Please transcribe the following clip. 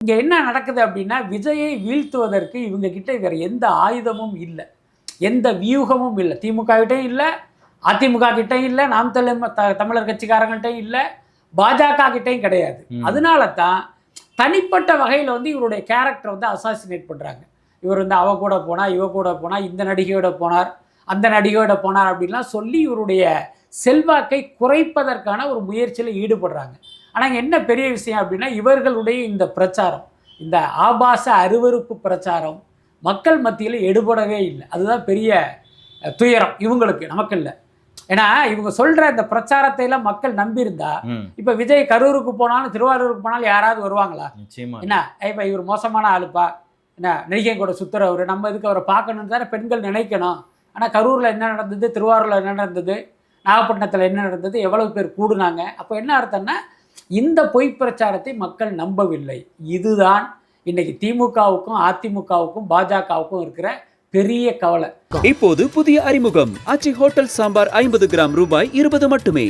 இங்கே என்ன நடக்குது அப்படின்னா, விஜயை வீழ்த்துவதற்கு இவங்க கிட்ட வேற எந்த ஆயுதமும் இல்லை, எந்த வியூகமும் இல்லை. திமுக கிட்டையும் இல்லை, அதிமுக கிட்டையும் இல்லை, நாம் தமிழர் கட்சிக்காரங்கள்ட்டையும் இல்லை, பாஜக கிட்டையும் கிடையாது. அதனால தான் தனிப்பட்ட வகையில் வந்து இவருடைய கேரக்டரை வந்து அசாசினேட் பண்ணுறாங்க. இவர் வந்து அவ கூட போனால், இவ கூட போனால், இந்த நடிகையோட போனார், அந்த நடிகையோட போனார் அப்படின்லாம் சொல்லி இவருடைய செல்வாக்கை குறைப்பதற்கான ஒரு முயற்சியில் ஈடுபடுறாங்க. ஆனால் என்ன பெரிய விஷயம் அப்படின்னா, இவர்களுடைய இந்த பிரச்சாரம், இந்த ஆபாச அருவருப்பு பிரச்சாரம் மக்கள் மத்தியில் எடுபடவே இல்லை. அதுதான் பெரிய துயரம் இவங்களுக்கு, நமக்கு இல்லை. ஏன்னா இவங்க சொல்கிற இந்த பிரச்சாரத்தை எல்லாம் மக்கள் நம்பியிருந்தா, இப்போ விஜய் கரூருக்கு போனாலும் திருவாரூருக்கு போனாலும் யாராவது வருவாங்களா? என்ன இப்போ இவர் மோசமான ஆளுப்பா, என்ன நடிகை கூட சுற்றுறவர், நம்ம இதுக்கு அவரை பார்க்கணுன்னு தானே பெண்கள் நினைக்கணும். ஆனால் கரூரில் என்ன நடந்தது, திருவாரூரில் என்ன நடந்தது, நாகப்பட்டினத்தில் என்ன நடந்தது, எவ்வளவு பேர் கூடுனாங்க? அப்போ என்ன அர்த்தம்னா, இந்த பொய் பிரச்சாரத்தை மக்கள் நம்பவில்லை. இதுதான் இன்னைக்கு திமுகவுக்கும் அதிமுகவுக்கும் பாஜகவுக்கும் இருக்கிற பெரிய கவலை. இப்போது புதிய அறிமுகம் ஆச்சி ஹோட்டல் சாம்பார் 50 கிராம் ரூபாய் 20 மட்டுமே.